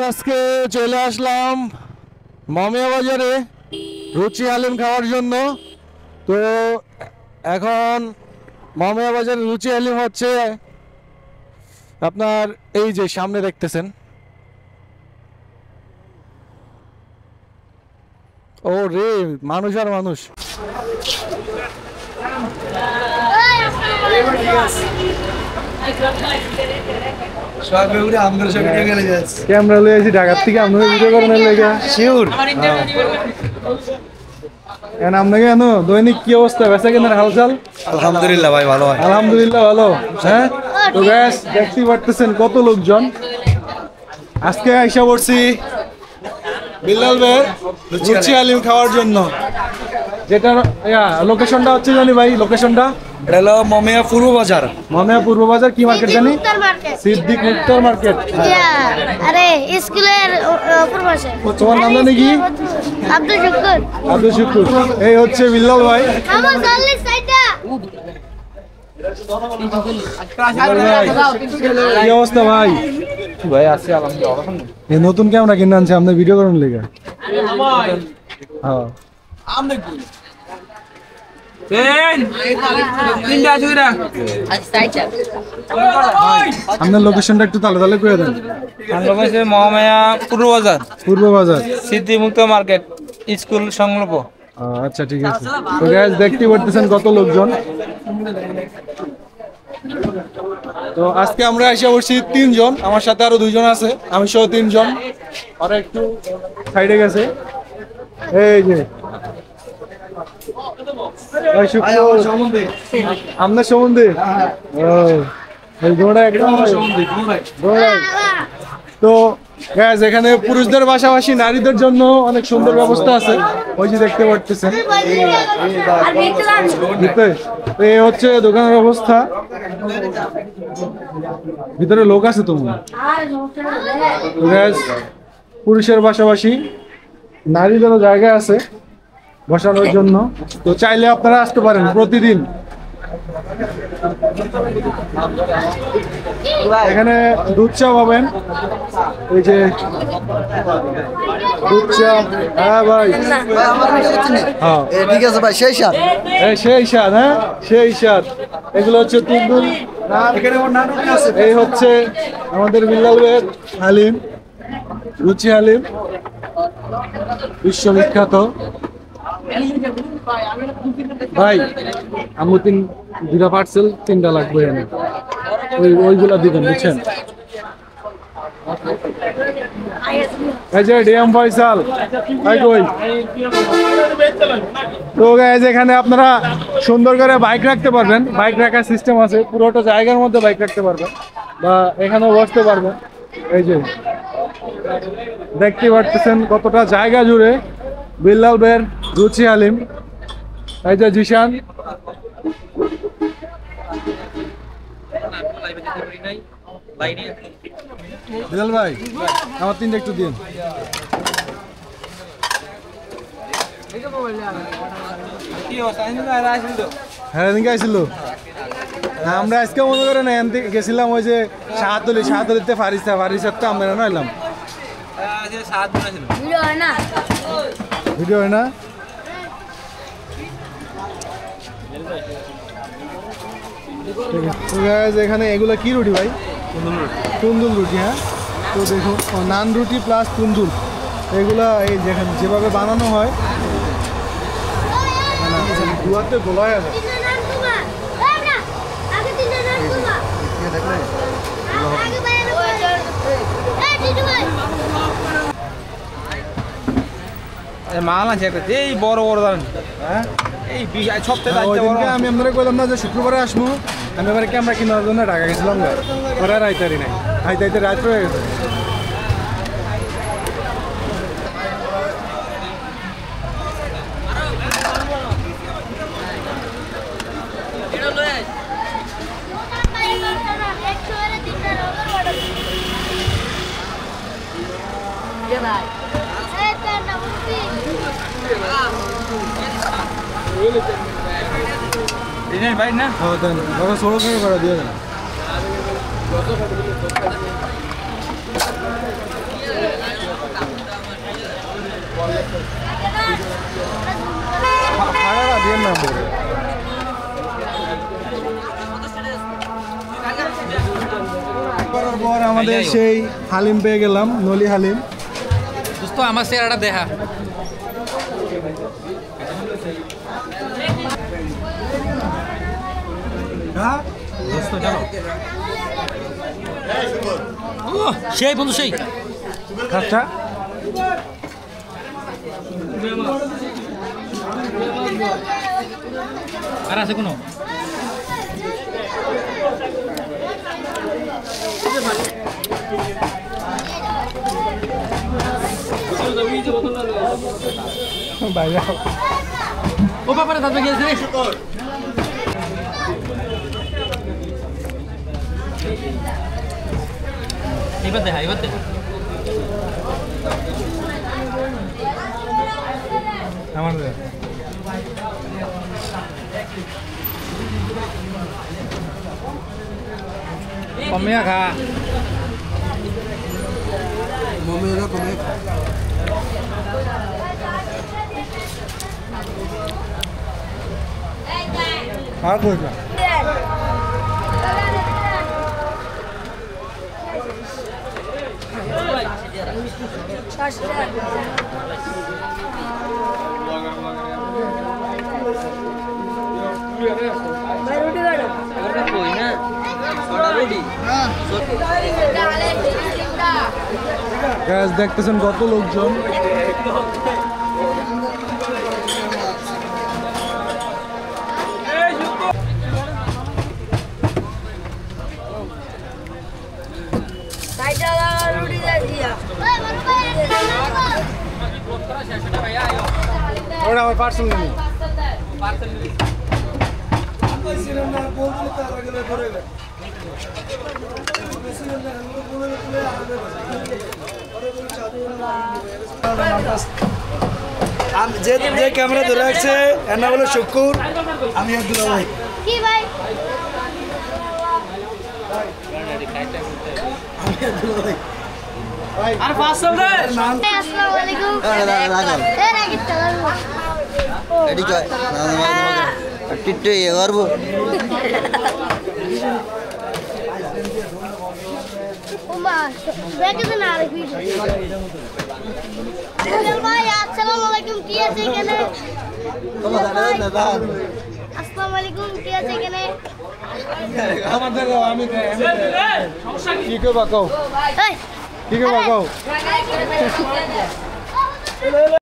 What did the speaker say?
আজকে চলে আসলাম মামিয়া বাজারে রুচি হালিম খাওয়ার জন্য। তো এখন মামিয়া বাজারে রুচি হালিম হচ্ছে আপনার এই যে সামনে দেখতেছেন। ও রে, মানুষ আর মানুষ। ক্যামেরা লয়ে আছি ঢাকার থেকে, আপনাদের ভিডিও করানোর লেগে শিওর। আপনাকে জানো দৈনিক কি অবস্থা, বেচা কেনার হালচাল? আলহামদুলিল্লাহ ভাই, ভালো হয়। আলহামদুলিল্লাহ ভালো। হ্যাঁ, তো গ্যাস দেখতে পারতেছেন কত লোকজন। আজকে আইসা পড়ছি বিল্লাল ভাইয়ের রুচি হালিম খাওয়ার জন্য। যেটা লোকেশনটা হচ্ছে জানি ভাই, লোকেশনটা এটা হলো মামিয়া পূর্ব বাজার। মামিয়া পূর্ব বাজার কি মার্কেট জানি? সিদ্দিক মুক্তার মার্কেট। আরে স্কুলের উপর পাশে। তোমার নাম জানি কি? আব্দুল শুকুর। আব্দুল শুকুর। এই হচ্ছে বিল্লাল ভাই। আমার জানলি সাইডটা। কি অবস্থা ভাই? ভাই আছে আলহামদুলিল্লাহ। এই নতুন ক্যামেরা কিনে আনছে আপনার ভিডিও করার লেগে। হ্যাঁ, আপনার লোকেশনটা একটু তালে তালে করে দেন। মহামায়া পূর্ব বাজার, পূর্ব বাজার সিদ্দিক মুক্ত মার্কেট, স্কুল সংলগ্ন। আচ্ছা ঠিক আছে। তো গাইস দেখতে পারতেছেন কত লোকজন। তো আজকে আমরা এসে বসছি 3 জন, আমার সাথে আরো 2 জন আছে, আমি সহ 3 জন। আর একটু সাইডে গেছে এই যে আপনার সম্বন্ধে তো গ্যাস এখানে পুরুষদের পাশাপাশি নারীদের জন্য অনেক সুন্দর ব্যবস্থা আছে, ওই যে দেখতে পারতেছেন। এই হচ্ছে দোকানের অবস্থা। ভিতরে লোক আছে তোমার। গ্যাস পুরুষের পাশাপাশি নারীদেরও জায়গা আছে বসানোর জন্য, তো চাইলে আপনারা আসতে পারেন প্রতিদিন। এখানে দুধ চা পাবেন, এই যে দুধ চা। হ্যাঁ ভাই, হ্যাঁ ঠিক আছে ভাই, সেই স্বাদ। সেই স্বাদ। হ্যাঁ সেই স্বাদ। এগুলো হচ্ছে তুন্দুল। এই হচ্ছে আমাদের বিল্লাল ভাইয়ের হালিম, রুচি হালিম, বিশ্ববিখ্যাত। ভাই আমি 2টা পার্সেল 3টা লাগবে, ওইগুলা দিবেন বুঝছেন। এই যে ডিএম ফয়সাল ভাই কই। তো গাইস এখানে আপনারা সুন্দর করে বাইক রাখতে পারবেন, বাইক রাখার সিস্টেম আছে, পুরোটা জায়গার মধ্যে বাইক রাখতে পারবেন বা এখানেও বসতে পারবেন। এই যে দেখতে পারতেছেন কতটা জায়গা জুড়ে বিল্লাল ভাইয়ের রুচি হালিম। এই যে জিশান, বিল্লাল ভাই আমার 3টা একটু দিন। হ্যাঁ আইছিল। আমরা আজকে মনে করেন গেছিলাম ওই যে শাহাতলিতে ফারিসা তো আমরা নাইলাম। ভিডিও হয় না। এখানে এগুলা কি রুটি ভাই? তুন্দুল রুটি। হ্যাঁ, তো দেখুন নান রুটি প্লাস তুন্দুল, এগুলা এই যেভাবে বানানো হয় দুয়াতে গোলা যায়। মাল আছে একটা, এই বড় বড় দাম। হ্যাঁ, এই সপ্তাহে আমি আপনারা কইলাম না যে শুক্রবারে আসবো, আমি এবার ক্যামেরা কেনার জন্য ঢাকা গেছিলাম না, পরে আর আইতারি নাই, আইতে রাত হয়ে গেছে। দিনের ভাই না হ্যাঁ দেন বাবা 16 টাকা করে দিয়ে দেন ভাড়া দিয়ে না বলে করার পর আমাদের সেই হালিম পেয়ে গেলাম নলি হালিম দোস্ত আমার চেহারাটা দেখা হ্যাঁ সেই বন্ধু সেই আচ্ছা আর আছে কোনো বাইরে ও ব্যাপারে তাদের গিয়েছে রে এবার দেখা এবার দেখা আমার কমিয়া খা মমিরা কমে আর কই না গাইস দেখতেছেন কত লোকজন ওটা আমার পার্সেল নেই যে ক্যামেরা ধরে রাখছে এর নাম হলো শুকুর আমি আব্দুল্লাহ ভাই কি ভাই আমি আব্দুল্লাহ ভাই আর পাঁচশো রে আসসালামু আলাইকুম এ রাগিত চালাবো এডি কয় না টিট্টু এ করব ওমা দেখেন আর ভিডিও ভাই আসসালামু আলাইকুম কি আছে এখানে আসসালামু আলাইকুম কি আছে এখানে আমার দেখো আমি কি করবা কও এই কি করবা কও